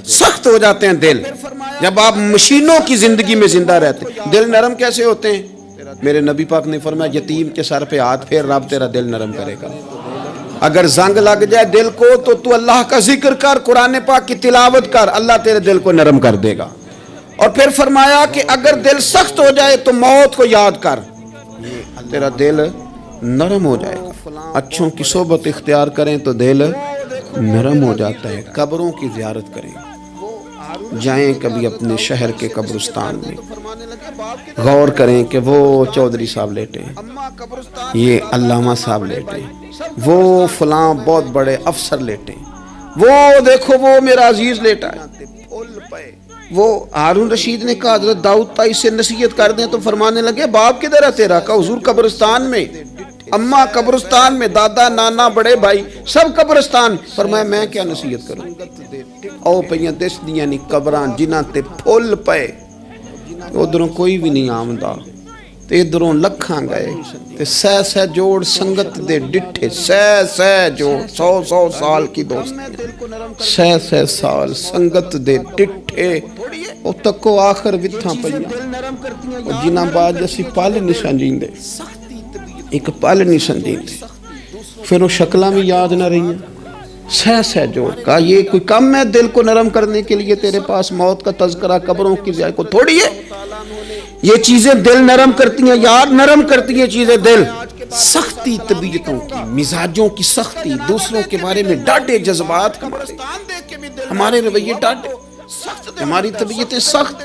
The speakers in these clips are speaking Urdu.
سخت ہو جاتے ہیں دل جب آپ مشینوں کی زندگی میں زندہ رہتے ہیں۔ دل نرم کیسے ہوتے ہیں؟ میرے نبی پاک نے فرمایا یتیم کے سر پہ ہاتھ پھیر، رب تیرا دل نرم کرے گا۔ اگر زنگ لگ جائے دل کو تو اللہ کا ذکر کر، قرآن پاک کی تلاوت کر، اللہ تیرے دل کو نرم کر دے گا۔ اور پھر فرمایا کہ اگر دل سخت ہو جائے تو موت کو یاد کر، تیرا دل نرم ہو جائے گا۔ اچھوں کی صحبت اختیار کریں تو دل نرم ہو جاتا ہے۔ قبروں کی زیارت کریں، جائیں کبھی اپنے شہر کے قبرستان میں، غور کریں کہ وہ چودھری صاحب لیٹے، یہ علامہ صاحب لیٹے، وہ فلاں بہت بڑے افسر لیٹے، وہ دیکھو وہ میرا عزیز لیٹا ہے۔ وہ ہارون رشید نے کہا حضرت داؤد تائی سے نصیحت کر دیں، تو فرمانے لگے باپ کدھر ہے تیرا؟ کہا حضور قبرستان میں، اماں قبرستان میں، دادا نانا بڑے بھائی سب قبرستان۔ فرمایا میں کیا نصیحت کروں؟ او پئیاں دس دیاں نی قبراں جنہاں تے پھل پئے، ادھروں کوئی بھی نہیں آمدا تے ادھروں لکھاں گئے تے سہ جوڑ سنگت دے ڈٹھے، سہ جوڑ 100 سال کی دوستی، سہ سال سنگت دے ڈٹھے، او تکو آخر وتھاں پئیاں، او جنہاں بعد اسی پل نہیں سنجیندے، ایک پل نہیں سنجیندے، پھر وہ شکلاں بھی یاد نہ رہی ہیں۔ سہ جوڑ کہا یہ کوئی کم ہے دل کو نرم کرنے کے لیے؟ تیرے پاس موت کا تذکرہ قبروں کی زیارت کو تھوڑی ہے؟ یہ چیزیں دل نرم کرتی ہیں یار، نرم کرتی ہیں چیزیں دل۔ سختی طبیعتوں کی، مزاجوں کی سختی، دوسروں کے بارے میں ڈاٹے جذبات، ہمارے رویے ڈاٹے، ہماری طبیعتیں سخت۔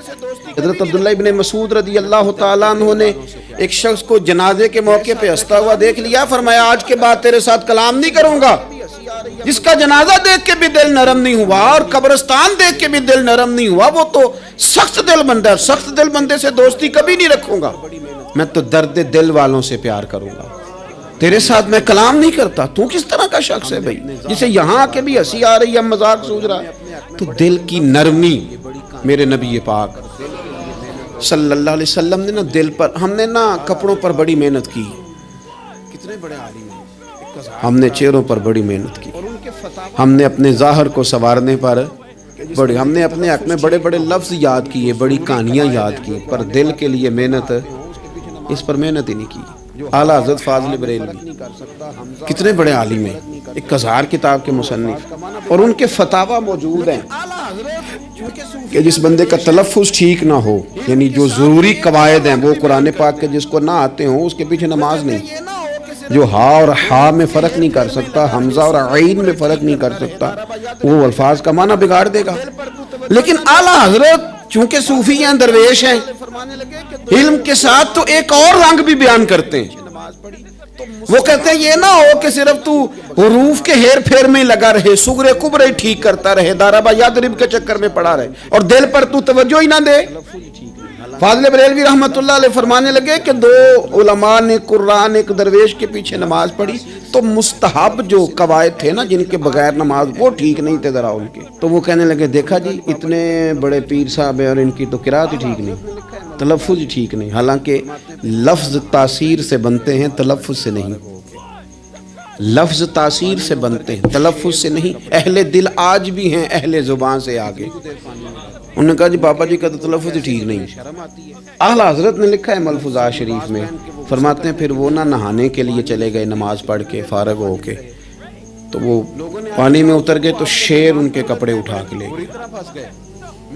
حضرت عبداللہ ابن مسعود رضی اللہ تعالیٰ عنہ نے ایک شخص کو جنازے کے موقع پہ ہنستا ہوا دیکھ لیا، فرمایا آج کے بعد تیرے ساتھ کلام نہیں کروں گا۔ جس کا جنازہ دیکھ کے بھی دل نرم نہیں ہوا اور قبرستان دیکھ کے بھی دل نرم نہیں ہوا، وہ تو سخت دل بندہ ہے۔ سخت دل بندے سے دوستی کبھی نہیں رکھوں گا، میں تو درد دل والوں سے پیار کروں گا، تیرے ساتھ میں کلام نہیں کرتا۔ تو کس طرح کا شخص ہے بھائی جسے یہاں آ کے بھی ہنسی آ رہی ہے، مذاق سوچ رہا ہے؟ تو دل کی نرمی، میرے نبی پاک صلی اللہ علیہ وسلم نے نا دل پر، ہم نے نا کپڑوں پر بڑی محنت کی، کتنے بڑے عالم ہیں، ہم نے چہروں پر بڑی محنت کی، ہم نے اپنے ظاہر کو سنوارنے پر بڑی، ہم نے اپنے حق میں بڑے بڑے لفظ یاد کیے، بڑی کہانیاں یاد کی، پر دل کے لیے محنت، اس پر محنت ہی نہیں کی۔ اعلیٰ حضرت فاضل بریلوی کتنے بڑے عالم ہیں، 1000 کتاب کے مصنف، اور ان کے فتاوی موجود ہیں کہ جس بندے کا تلفظ ٹھیک نہ ہو، یعنی جو ضروری قواعد ہیں وہ قرآن پاک کے جس کو نہ آتے ہوں اس کے پیچھے نماز نہیں۔ جو ہا اور ہا میں فرق نہیں کر سکتا، حمزہ اور عین میں فرق نہیں کر سکتا، وہ الفاظ کا معنی بگاڑ دے گا۔ لیکن اعلیٰ حضرت چونکہ صوفی ہیں، درویش ہیں، علم کے ساتھ تو ایک اور رنگ بھی بیان کرتے ہیں۔ وہ کہتے ہیں یہ نہ ہو کہ صرف تو حروف کے ہیر پھیر میں لگا رہے، صغرے کبرے ٹھیک کرتا رہے، دارابا یادرب کے چکر میں پڑا رہے اور دل پر تو توجہ ہی نہ دے۔ فاضل بریلوی رحمت اللہ علیہ فرمانے لگے کہ 2 علماء نے قرآن ایک درویش کے پیچھے نماز پڑھی تو مستحب جو قواعد تھے نا جن کے بغیر نماز، وہ ٹھیک نہیں تھے ذرا ان کے، تو وہ کہنے لگے دیکھا جی اتنے بڑے پیر صاحب ہیں اور ان کی تو قرات ہی ٹھیک نہیں، تلفظ ہی ٹھیک نہیں۔ حالانکہ لفظ تاثیر سے بنتے ہیں، تلفظ سے نہیں، لفظ تاثیر سے بنتے ہیں، تلفظ سے نہیں۔ اہل دل آج بھی ہیں اہل زبان سے آگے۔ انہوں نے کہا جی بابا جی کا تو تلفظ ہی ٹھیک نہیں۔ اعلیٰ حضرت نے لکھا ہے ملفوظات شریف میں، فرماتے ہیں پھر وہ نہ نہانے کے لیے چلے گئے نماز پڑھ کے فارغ ہو کے، تو وہ پانی میں اتر گئے تو شیر ان کے کپڑے اٹھا کے لے گئے۔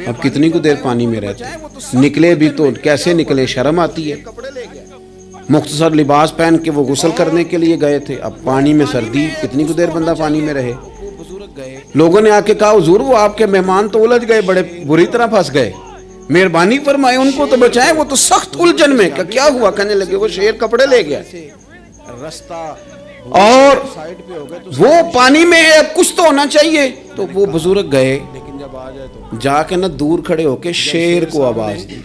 اب کتنی کو دیر پانی میں رہتے، نکلے بھی تو کیسے نکلے، شرم آتی ہے۔ مختصر لباس پہن کے وہ غسل کرنے کے لیے گئے تھے، اب پانی میں سردی، کتنی کو دیر بندہ پانی میں رہے۔ لوگوں نے آ کے کہا حضور وہ آپ کے مہمان تو الجھ گئے، بڑے بری طرح پھنس گئے، مہربانی فرمائے ان کو تو بچائیں، وہ تو سخت الجھن میں۔ کیا ہوا؟ کہنے لگے وہ شیر کپڑے لے گیا اور وہ پانی میں ہے، اب کچھ تو ہونا چاہیے۔ تو وہ بزرگ گئے، جا کے نہ دور کھڑے ہو کے شیر کو آواز دی،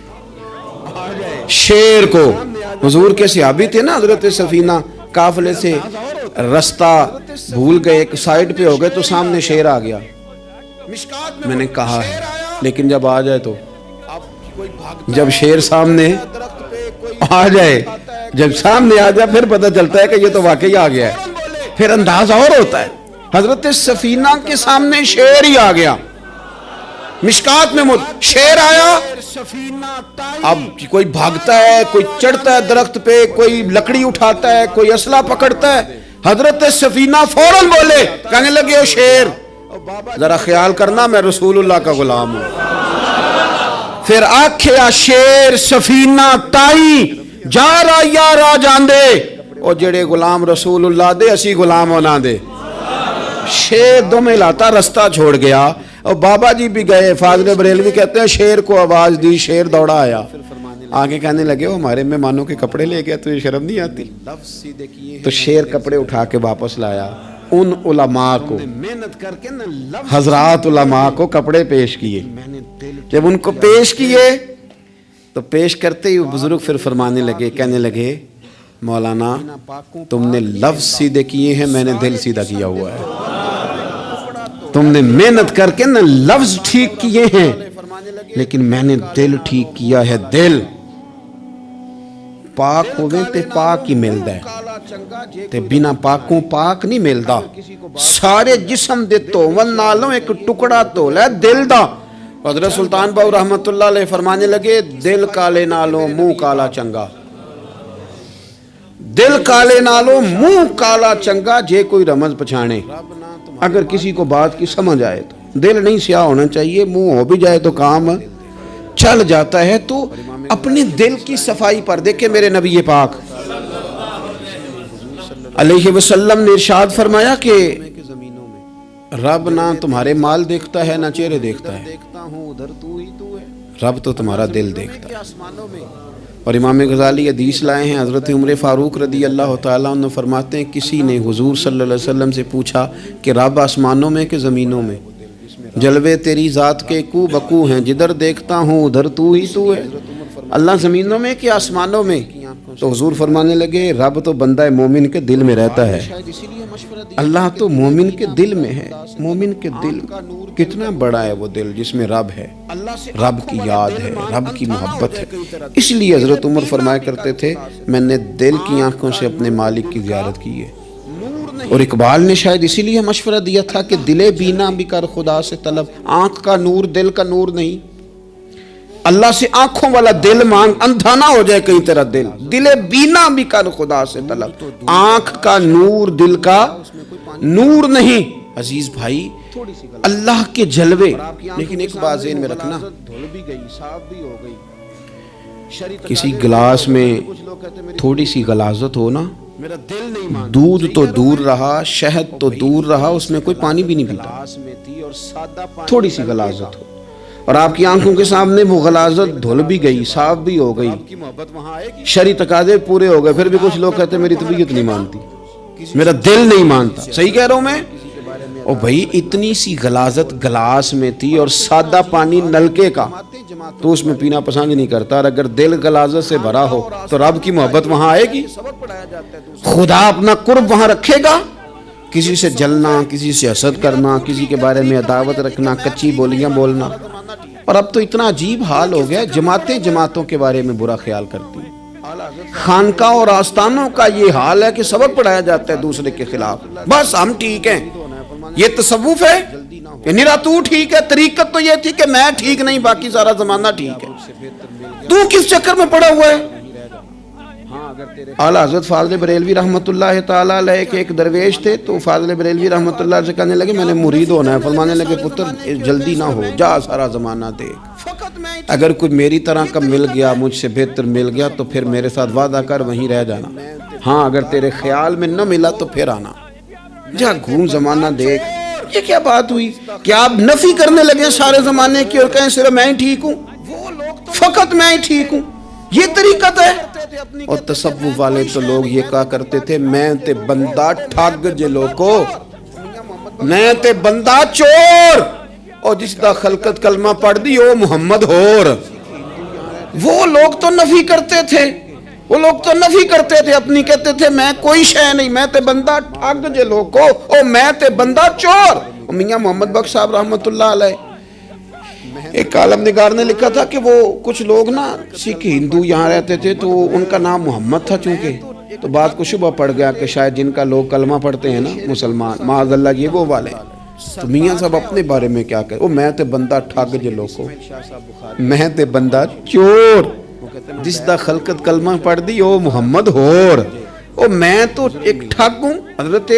شیر کو۔ حضور کے صحابی تھے نا حضرت سفینہ، قافلے سے رستہ بھول گئے، ایک سائیڈ پہ ہو گئے تو سامنے شیر آ گیا۔ میں نے کہا ہے لیکن جب آ جائے تو، جب شیر سامنے آ جائے، جب سامنے آ جائے پھر پتہ چلتا ہے کہ یہ تو واقعی آ گیا ہے، پھر انداز اور ہوتا ہے۔ حضرت سفینہ کے سامنے شیر ہی آ گیا، مشکات میں شیر آیا، اب کوئی بھاگتا ہے، کوئی چڑھتا ہے درخت پہ، کوئی لکڑی اٹھاتا ہے، کوئی اسلحہ پکڑتا ہے، حضرت سفینہ فوراً بولے، کہنے لگے او شیر ذرا خیال کرنا میں رسول اللہ کا غلام ہوں۔ پھر آکھیا شیر سفینہ تائی جا رہا یا راہ جاندے، او جڑے غلام رسول اللہ دے اسی غلام ہونا دے۔ شیر دو میں لاتا رستہ چھوڑ گیا، اور بابا جی بھی گئے، فاضل بریلوی کہتے ہیں شیر کو آواز دی، شیر دوڑا آیا، آگے کہنے لگے وہ ہمارے مہمانوں کے کپڑے لے گیا، تجھے شرم نہیں آتی؟ تو شیر کپڑے اٹھا کے واپس لایا، ان علماء کو، حضرات علماء کو کپڑے پیش کیے۔ جب ان کو پیش کیے تو پیش کرتے ہی بزرگ پھر فرمانے لگے، کہنے لگے مولانا تم نے لفظ سیدھے کیے ہیں، میں نے دل سیدھا کیا ہوا ہے۔ تم نے محنت کر کے نہ لفظ ٹھیک کیے ہیں، لیکن میں نے دل ٹھیک کیا ہے۔ دل پاک ہوئے تے پاک ہی ملدا ہے، تے بنا پاکوں پاک نہیں ملدا۔ سارے جسم دے توون نالوں ایک ٹکڑا تول ہے دل دا۔ حضرت سلطان باؤ رحمت اللہ علیہ فرمانے لگے دل کالے نالوں منہ کالا چنگا، دل کالے نالوں منہ کالا چنگا، جے کوئی رمز پچھانے۔ اگر کسی کو بات کی سمجھ آئے تو دل نہیں سیاہ ہونا چاہیے، منہ ہو بھی جائے تو کام چل جاتا ہے۔ تو اپنے دل کی صفائی پر دیکھیں میرے نبی پاک علیہ وسلم نے ارشاد فرمایا کہ رب نہ تمہارے مال دیکھتا ہے نہ چہرے دیکھتا ہے، رب تو تمہارا دل دیکھتا ہے۔ اور امام غزالی حدیث لائے ہیں، حضرت عمر فاروق رضی اللہ تعالیٰ عنہ فرماتے ہیں کسی نے حضور صلی اللہ علیہ وسلم سے پوچھا کہ رب آسمانوں میں کہ زمینوں میں؟ جلوے تیری ذات کے کو بکو ہیں، جدھر دیکھتا ہوں ادھر تو ہی تو ہے۔ اللہ زمینوں میں کہ آسمانوں میں؟ تو حضور فرمانے لگے رب تو بندہ مومن کے دل میں رہتا ہے، اللہ تو مومن کے دل میں ہے۔ مومن کے دل کتنا بڑا ہے وہ دل جس میں رب ہے، رب کی یاد ہے، رب کی محبت ہے۔ اس لیے حضرت عمر فرمایا کرتے تھے میں نے دل کی آنکھوں سے اپنے مالک کی زیارت کی ہے۔ اور اقبال نے شاید اسی لیے مشورہ دیا تھا کہ دل بینا بھی کر خدا سے طلب، آنکھ کا نور دل کا نور نہیں، اللہ سے آنکھوں والا دل مانگ، اندھا نہ ہو جائے کہیں تیرا دل، دل بینا بھی کر خدا سے طلب، آنکھ کا نور دل کا نور نہیں۔ عزیز بھائی اللہ کے جلوے، لیکن ایک بات ذہن میں رکھنا، کسی گلاس میں تھوڑی سی غلاظت ہو نا، دودھ تو دور رہا، شہد تو دور رہا، اس میں کوئی پانی بھی نہیں پیتا، تھوڑی سی غلاظت ہو، اور آپ کی آنکھوں کے سامنے وہ غلاظت دھل بھی گئی، صاف بھی ہو گئی، شرعی تقاضے پورے ہو گئے، پھر بھی کچھ لوگ کہتے ہیں میری طبیعت نہیں مانتی، میرا دل نہیں مانتا۔ صحیح کہہ رہا ہوں میں؟ اور بھائی اتنی سی غلاظت گلاس میں تھی اور سادہ پانی نلکے کا، تو اس میں پینا پسند نہیں کرتا، اور اگر دل غلاظت سے بھرا ہو تو رب کی محبت وہاں آئے گی، خدا اپنا قرب وہاں رکھے گا۔ کسی سے جلنا، کسی سے حسد کرنا، کسی کے بارے میں عداوت رکھنا، کچی بولیاں بولنا، اور اب تو اتنا عجیب حال ہو گیا، جماعتیں جماعتوں کے بارے میں برا خیال کرتی ہیں۔ خانقاہ اور آستانوں کا یہ حال ہے کہ سبق پڑھایا جاتا ہے دوسرے کے خلاف، بس ہم ٹھیک ہیں۔ یہ تصوف ہے کہ نرا تو ٹھیک ہے؟ طریقت تو یہ تھی کہ میں ٹھیک نہیں، باقی سارا زمانہ ٹھیک ہے، تو کس چکر میں پڑا ہوا ہے؟ اعلیٰ حضرت فاضل بریلوی رحمت اللہ تعالیٰ علیہ کے ایک درویش تھے، تو فاضل بریلوی رحمت اللہ سے کہنے لگے میں نے مرید ہونا ہے، فرمانے لگے پتر جلدی نہ ہو، جا سارا زمانہ دیکھ، اگر کوئی میری طرح کا مل گیا، مجھ سے بہتر مل گیا تو پھر میرے ساتھ وعدہ کر وہیں رہ جانا، ہاں اگر تیرے خیال میں نہ ملا تو پھر آنا، جا گھوم زمانہ دیکھ۔ یہ کیا بات ہوئی؟ کیا آپ نفی کرنے لگے سارے زمانے کی اور کہیں صرف میں ہی ٹھیک ہوں، فقط میں ہی ٹھیک ہوں؟ یہ طریقت ہے؟ اور تصوف والے تو لوگ یہ کہا کرتے تھے میں تے بندہ ٹھگ جے لوکو، میں تے بندہ چور، اور جس دا خلقت کلمہ پڑھ دی او محمد ہور۔ وہ لوگ تو نفی کرتے تھے، وہ لوگ تو نفی کرتے تھے اپنی، کہتے تھے میں کوئی شے نہیں، میں تے بندہ ٹھگ جے لوکو، او میں تے بندہ چور۔ میاں محمد بخش صاحب رحمت اللہ علیہ، ایک عالم نگار نے لکھا تھا کہ وہ کچھ لوگ نا سکھ ہندو یہاں رہتے تھے، تو ان کا نام محمد تھا چونکہ، تو بات کو شبہ پڑ گیا کہ شاید جن کا لوگ کلمہ پڑھتے ہیں نا مسلمان، معاذ اللہ یہ وہ والے، تو میاں صاحب اپنے بارے میں کیا کہے؟ میں تے بندہ ٹھگ جے لوکو، میں تے بندہ چور، جس دا خلقت کلمہ پڑھ دی او محمد ہور، میں تو ایک ٹھگ ہوں۔ حضرت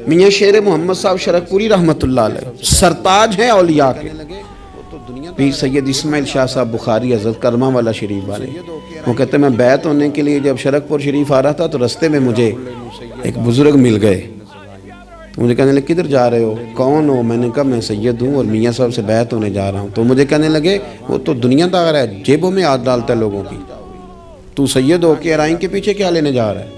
میاں شیر محمد صاحب شرک پوری رحمت اللہ علیہ سرتاج ہیں اولیاء کے، پیر سید اسماعیل شاہ صاحب بخاری حضرت کرمہ والا شریف والے، وہ کہتے ہیں میں بیعت ہونے کے لیے جب شرک پور شریف آ رہا تھا تو رستے میں مجھے ایک بزرگ مل گئے، تو مجھے کہنے لگے کدھر جا رہے ہو؟ کون ہو؟ میں نے کہا میں سید ہوں اور میاں صاحب سے بیعت ہونے جا رہا ہوں۔ تو مجھے کہنے لگے وہ تو دنیا دار ہے، جیبوں میں ہاتھ ڈالتا ہے لوگوں کی، تو سید ہو کے ارائیں کے پیچھے کیا لینے جا رہا ہے؟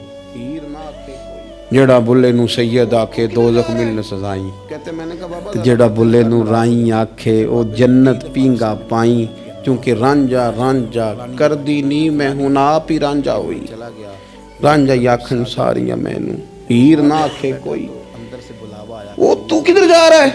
جڑا بلے نو سید آکھے دوزخ ملن سزائیں، جڑا بلے نو رائیں آکھے او جنت پینگا پائیں، چونکہ رانجا رانجا کر دی نی میں ہوں آپ ہی رانجا ہوئی، رانجا یاکھن ساریاں میں نو ہیر نہ آکھے کوئی، وہ تو کدھر جا رہا ہے؟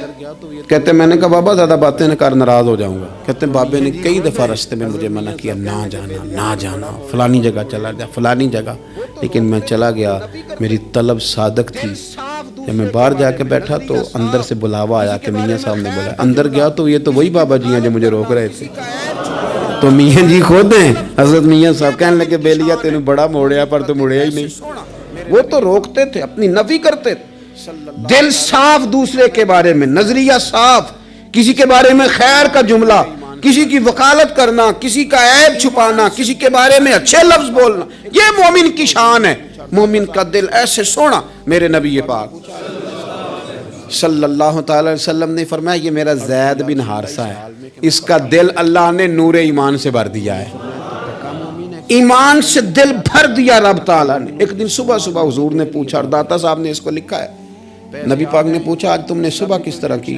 کہتے میں نے کہا بابا زیادہ باتیں نہ کر ناراض ہو جاؤں گا۔ کہتے بابے نے کئی دفعہ رستے میں مجھے منع کیا، نہ جانا نہ جانا، فلانی جگہ چلا جا فلانی جگہ، لیکن میں چلا گیا، میری طلب صادق تھی۔ جب میں باہر جا کے بیٹھا تو اندر سے بلاوا آیا کہ میاں صاحب نے بولا، اندر گیا تو یہ تو وہی بابا جی ہیں جو مجھے روک رہے تھے، تو میاں جی خود ہیں حضرت میاں صاحب۔ کہنے لگے بیلیا تینوں بڑا موڑیا پر تو مڑیا ہی نہیں، وہ تو روکتے تھے، اپنی نفی کرتے تھے، دل صاف دوسرے کے بارے میں، نظریہ صاف، کسی کے بارے میں خیر کا جملہ، کسی کی وکالت کرنا، کسی کا عیب چھپانا، کسی کے بارے میں اچھے لفظ بولنا، یہ مومن کی شان ہے۔ مومن کا دل ایسے سونا، میرے نبی پاک صلی اللہ تعالی وسلم نے فرمایا یہ میرا زید بن حارثہ ہے، اس کا دل اللہ نے نور ایمان سے بھر دیا ہے، ایمان سے دل بھر دیا رب تعالیٰ نے۔ ایک دن صبح صبح حضور نے پوچھا، اور داتا صاحب نے اس کو لکھا ہے، نبی پاک نے پوچھا آج تم نے صبح کس طرح کی؟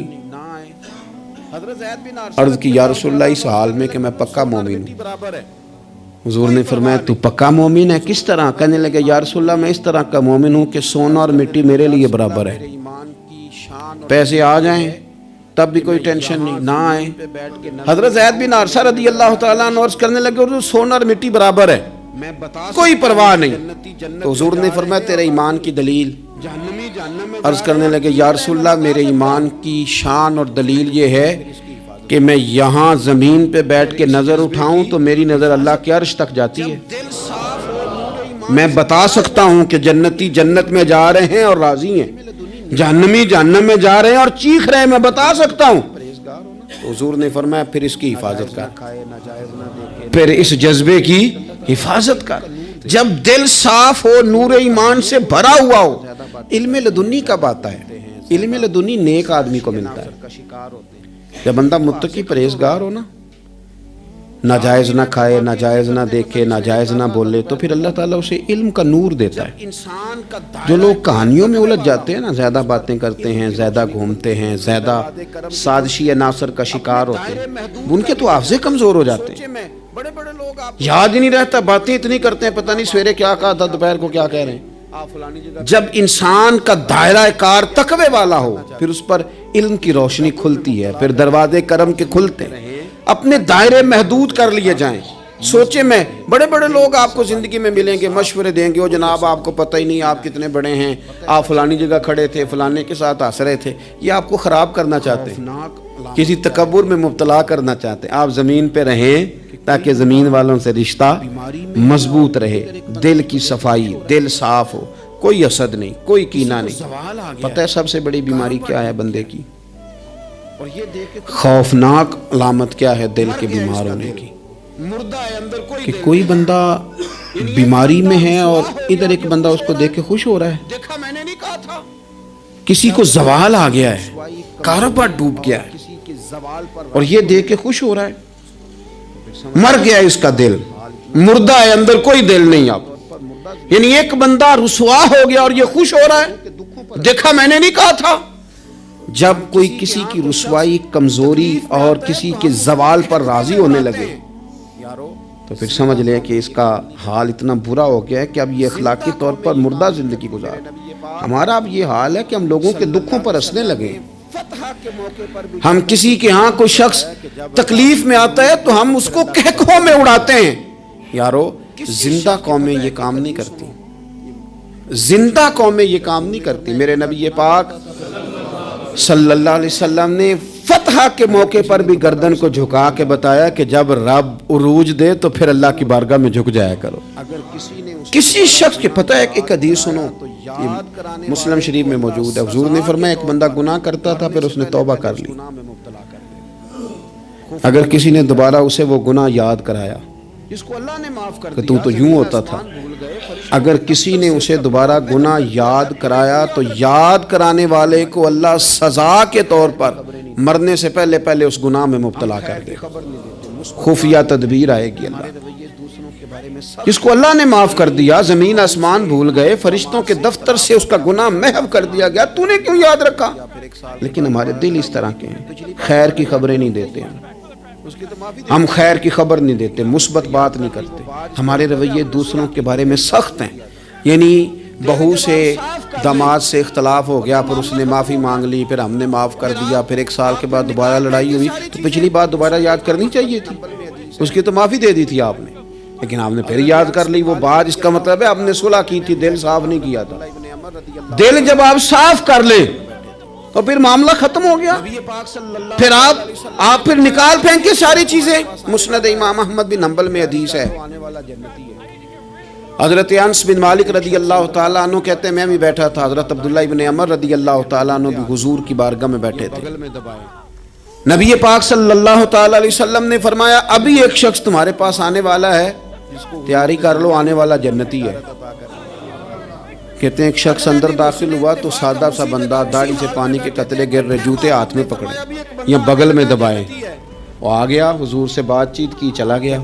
عرض کی یا رسول اللہ اس حال میں کہ میں پکا مومن ہوں۔ حضور نے فرمایا تو پکا مومن ہے، کس طرح؟ کہنے لگے یا رسول اللہ میں اس طرح کا مومن ہوں کہ سونا اور مٹی میرے لیے برابر ہے، پیسے آ جائیں تب بھی کوئی ٹینشن نہیں، نہ آئیں۔ حضرت زید بن حارثہ رضی اللہ تعالیٰ عنہ عرض کرنے لگے حضور سونا اور مٹی برابر ہے، کوئی پرواہ نہیں۔ تو حضور نے فرمایا تیرے ایمان کی دلیل؟ عرض کرنے لگے یا رسول اللہ میرے ایمان کی شان اور دلیل یہ ہے کہ میں یہاں زمین پہ بیٹھ کے نظر اٹھاؤں تو میری نظر اللہ کے عرش تک جاتی ہے، میں بتا سکتا ہوں کہ جنتی جنت میں جا رہے ہیں اور راضی ہیں، جہنمی جہنم میں جا رہے ہیں اور چیخ رہے ہیں، میں بتا سکتا ہوں۔ حضور نے فرمایا پھر اس کی حفاظت کر، پھر اس جذبے کی حفاظت کر۔ جب دل صاف ہو، نور ایمان سے بھرا ہوا ہو، علم لدنی کب آتا ہے؟ علم لدنی نیک آدمی کو ملتا ہے، جب بندہ متقی پرہیزگار ہو نا، ناجائز نہ کھائے، ناجائز نہ دیکھے، ناجائز نہ بولے، تو پھر اللہ تعالیٰ اسے علم کا نور دیتا ہے۔ جو لوگ کہانیوں میں الجھ جاتے ہیں نا، زیادہ باتیں کرتے ہیں، زیادہ گھومتے ہیں، زیادہ سازشی عناصر کا شکار ہوتے ہیں، ان کے تو حافظے کمزور ہو جاتے ہیں، یاد ہی نہیں رہتا، باتیں اتنی کرتے ہیں پتہ نہیں سویرے کیا کہا تھا، دوپہر کو کیا کہہ رہے ہیں۔ جب انسان کا دائرہ کار تقوی والا ہو پھر اس پر علم کی روشنی کھلتی ہے، پھر دروازے کرم کے کھلتے ہیں، اپنے دائرے محدود کر لیے جائیں۔ سوچیں میں بڑے بڑے لوگ آپ کو زندگی میں ملیں گے، مشورے دیں گے، وہ جناب آپ کو پتہ ہی نہیں آپ کتنے بڑے ہیں، آپ فلانی جگہ کھڑے تھے، فلانے کے ساتھ ہنس رہے تھے، یہ آپ کو خراب کرنا چاہتے ہیں، کسی تکبر میں مبتلا کرنا چاہتے ہیں۔ آپ زمین پہ رہیں تاکہ زمین والوں سے رشتہ مضبوط رہے، دل کی صفائی، دل صاف ہو، کوئی حسد نہیں، کوئی کینہ نہیں۔ پتہ ہے سب سے بڑی بیماری کیا ہے بندے کی؟ خوفناک علامت کیا ہے دل کے بیمار ہونے کی؟ کہ کوئی بندہ بیماری میں ہے اور ادھر ایک بندہ اس کو دیکھ کے خوش ہو رہا ہے، کسی کو زوال آ گیا ہے، کاروبار ڈوب گیا ہے اور یہ دیکھ کے خوش ہو رہا ہے، مر گیا اس کا دل، مردہ ہے، اندر کوئی دل نہیں۔ آپ یعنی ایک بندہ رسوا ہو گیا اور یہ خوش ہو رہا ہے، دیکھا میں نے نہیں کہا تھا۔ جب کوئی کسی کی رسوائی، کمزوری اور کسی کے زوال پر راضی ہونے لگے تو پھر سمجھ لیں کہ اس کا حال اتنا برا ہو گیا ہے کہ اب یہ اخلاقی طور پر مردہ زندگی گزار۔ ہمارا اب یہ حال ہے کہ ہم لوگوں کے دکھوں پر ہنسنے لگے، ہم کسی کے ہاں کوئی شخص تکلیف میں آتا ہے تو ہم اس کو کہکہوں میں اڑاتے ہیں۔ یارو زندہ قومیں یہ کام نہیں کرتی، زندہ قومیں یہ کام نہیں کرتی۔ میرے نبی پاک صلی اللہ علیہ وسلم نے فتح کے موقع پر بھی گردن کو جھکا کے بتایا کہ جب رب عروج دے تو پھر اللہ کی بارگاہ میں جھک جایا کرو. کسی شخص کے پتہ ہے ایک حدیث سنو، یہ مسلم شریف میں موجود ہے. حضور نے فرمایا ایک بندہ گناہ کرتا تھا پھر اس نے توبہ کر لی، اگر کسی نے دوبارہ اسے وہ گناہ یاد کرایا جس کو اللہ نے معاف کر دیا، تو یوں ہوتا تھا، اگر کسی نے اسے دوبارہ گناہ یاد کرایا تو یاد کرانے والے کو اللہ سزا کے طور پر مرنے سے پہلے پہلے اس گناہ میں مبتلا کر دے. خفیہ تدبیر آئے گی اللہ. جس کو اللہ نے معاف کر دیا، زمین آسمان بھول گئے، فرشتوں کے دفتر سے اس کا گناہ محو کر دیا گیا، تو نے کیوں یاد رکھا؟ لیکن ہمارے دل اس طرح کے ہیں، خیر کی خبریں نہیں دیتے ہیں، ہم خیر کی خبر نہیں دیتے، مثبت بات نہیں کرتے. ہمارے رویے دوسروں کے بارے میں سخت ہیں. یعنی بہو سے داماد سے اختلاف ہو گیا، پھر اس نے معافی مانگ لی، پھر ہم نے معاف کر دیا، پھر ایک سال کے بعد دوبارہ لڑائی ہوئی تو پچھلی بات دوبارہ یاد کرنی چاہیے تھی. اس کی تو معافی دے دی تھی آپ نے، لیکن آپ نے پھر یاد کر لی وہ بات. اس کا مطلب ہے آپ نے صلح کی تھی، دل صاف نہیں کیا تھا. دل جب آپ صاف کر لیں تو پھر معاملہ ختم ہو گیا. پھر آپ پھر نکال پھینکے ساری چیزیں. مسند امام احمد بن حنبل میں حدیث ہے، حضرت انس بن مالک رضی اللہ تعالیٰ عنہ کہتے ہیں میں بھی بیٹھا تھا، حضرت عبداللہ ابن عمر رضی اللہ تعالیٰ عنہ بھی حضور کی بارگاہ میں بیٹھے تھے. نبی پاک صلی اللہ تعالیٰ علیہ وسلم نے فرمایا ابھی ایک شخص تمہارے پاس آنے والا ہے، تیاری کر لو، آنے والا جنتی ہے. کہتے ہیں ایک شخص اندر داخل ہوا تو سادہ سا بندہ، داڑھی سے پانی کے قطرے گر رہے، جوتے ہاتھ میں پکڑے یا بغل میں دبائے، وہ آ گیا، حضور سے بات چیت کی، چلا گیا.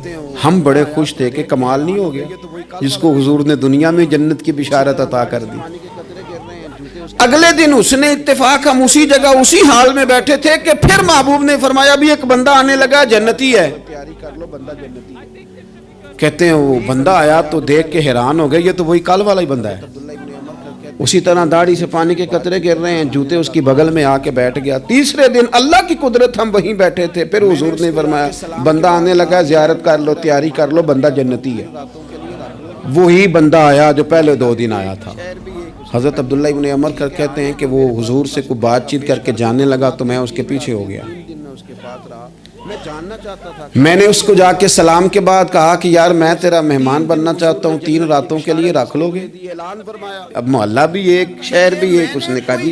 ہم بڑے خوش تھے کہ کمال نہیں ہو گیا جس کو حضور نے دنیا میں جنت کی بشارت عطا کر دی. اگلے دن اس نے اتفاق، ہم اسی جگہ اسی حال میں بیٹھے تھے کہ پھر محبوب نے فرمایا ابھی ایک بندہ آنے لگا، جنتی ہے. کہتے ہیں وہ بندہ آیا تو دیکھ کے حیران ہو گئے، یہ تو وہی کل والا ہی بندہ ہے. اسی طرح داڑھی سے پانی کے قطرے گر رہے ہیں، جوتے اس کی بغل میں آ کے بیٹھ گیا. تیسرے دن اللہ کی قدرت ہم وہیں بیٹھے تھے، پھر حضور نے فرمایا بندہ آنے لگا، زیارت کر لو، تیاری کر لو، بندہ جنتی ہے. وہی بندہ آیا جو پہلے 2 دن آیا تھا. حضرت عبداللہ ابن عمر کہتے ہیں کہ وہ حضور سے کوئی بات چیت کر کے جانے لگا تو میں اس کے پیچھے ہو گیا. میں نے اس کو جا کے سلام کے بعد کہا کہ یار میں تیرا مہمان بننا چاہتا ہوں، 3 راتوں کے لیے رکھ لو گے؟ اب محلہ بھی ایک، شہر بھی ایک. اس نے کہا جی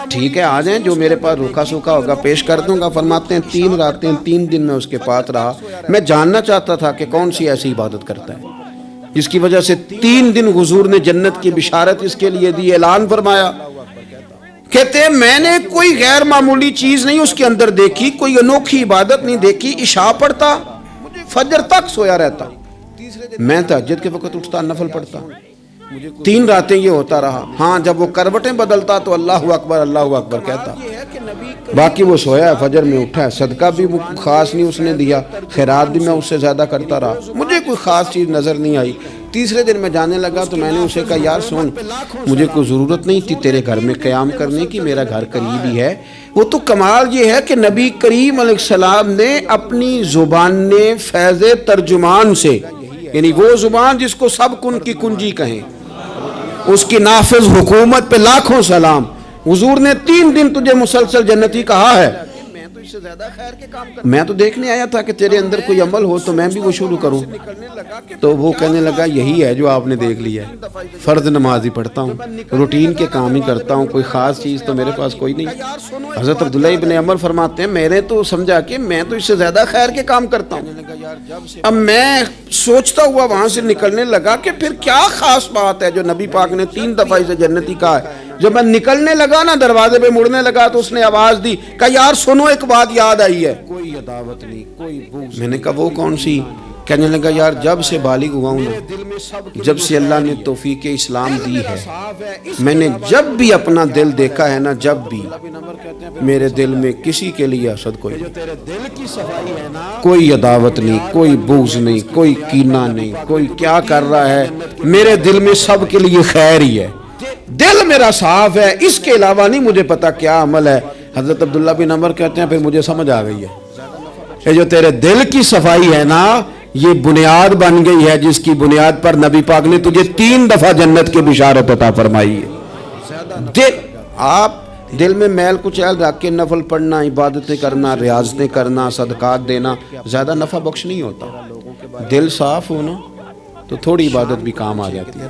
ٹھیک ہے، آ جائیں، جو میرے پاس روکھا سوکھا ہوگا پیش کر دوں گا. فرماتے ہیں 3 راتیں 3 دن میں اس کے پاس رہا. میں جاننا چاہتا تھا کہ کون سی ایسی عبادت کرتا ہے جس کی وجہ سے 3 دن حضور نے جنت کی بشارت اس کے لیے دی، اعلان فرمایا. کہتے ہیں میں نے کوئی غیر معمولی چیز نہیں اس کے اندر دیکھی، کوئی انوکھی عبادت نہیں دیکھی. عشاء پڑھتا، فجر تک سویا رہتا، میں تہجد کے وقت اٹھتا، نفل پڑھتا. 3 راتیں یہ ہوتا رہا. ہاں جب وہ کروٹیں بدلتا تو اللہ اکبر اللہ اکبر کہتا. باقی وہ سویا ہے، فجر میں اٹھا ہے، صدقہ بھی خاص نہیں اس نے دیا، خیرات بھی میں اس سے زیادہ کرتا رہا، مجھے کوئی خاص چیز نظر نہیں آئی. تیسرے دن میں جانے لگا تو میں نے اسے کہا یار سن، مجھے کوئی ضرورت نہیں تھی تیرے گھر میں قیام کرنے کی، میرا گھر قریب ہی ہے. وہ تو کمال یہ ہے کہ نبی کریم علیہ السلام نے اپنی زبان فیض ترجمان سے، یعنی وہ زبان جس کو سب کن کی کنجی کہیں، اس کی نافذ حکومت پہ لاکھوں سلام. حضور نے 3 دن تجھے مسلسل جنتی کہا ہے. میں تو دیکھنے آیا تھا کہ تیرے اندر کوئی عمل ہو تو میں بھی وہ شروع کروں. تو وہ کہنے لگا یہی ہے جو آپ نے دیکھ لیا ہے، فرض نماز ہی پڑھتا ہوں، روٹین کے کام ہی کرتا ہوں، کوئی خاص چیز تو میرے پاس کوئی نہیں. حضرت عبداللہ ابن عمر فرماتے ہیں میں نے تو سمجھا کہ میں تو اس سے زیادہ خیر کے کام کرتا ہوں. اب میں سوچتا ہوا وہاں سے نکلنے لگا کہ پھر کیا خاص بات ہے جو نبی پاک نے 3 دفعہ اسے جنتی کہا ہے. جب میں نکلنے لگا نا، دروازے پہ مڑنے لگا تو اس نے آواز دی کہ یار سنو، ایک بات یاد آئی ہے. کوئی عداوت نہیں، کوئی بغض. میں نے کہا وہ کون سی؟ کہنے لگا یار جب سے بالغ ہوا ہوں نا، جب سے اللہ نے توفیق اسلام دی ہے، میں نے جب بھی اپنا دل دیکھا ہے نا، جب بھی میرے دل میں کسی کے لیے حسد کوئی نہیں، کوئی عداوت نہیں، کوئی بغض نہیں، کوئی کینہ نہیں، کوئی کیا کر رہا ہے، میرے دل میں سب کے لیے خیر ہی ہے. دل میرا صاف ہے، اس کے علاوہ نہیں مجھے پتا کیا عمل ہے. حضرت عبداللہ بن عمر کہتے ہیں پھر مجھے سمجھ آ گئی ہے، یہ جو تیرے دل کی صفائی ہے نا، یہ بنیاد بن گئی ہے جس کی بنیاد پر نبی پاک نے تجھے 3 دفعہ جنت کی بشارت عطا فرمائی ہے. دل، آپ دل میں میل کچیل رکھ کے نفل پڑھنا، عبادتیں کرنا، ریاضتیں کرنا، صدقات دینا زیادہ نفع بخش نہیں ہوتا۔ دل صاف ہونا تو تھوڑی عبادت بھی کام آ جاتی ہے۔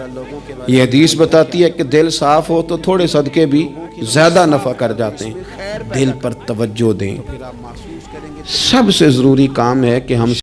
یہ حدیث بتاتی ہے کہ دل صاف ہو تو تھوڑے صدقے بھی زیادہ نفع کر جاتے ہیں۔ دل پر توجہ دیں۔ سب سے ضروری کام ہے کہ ہم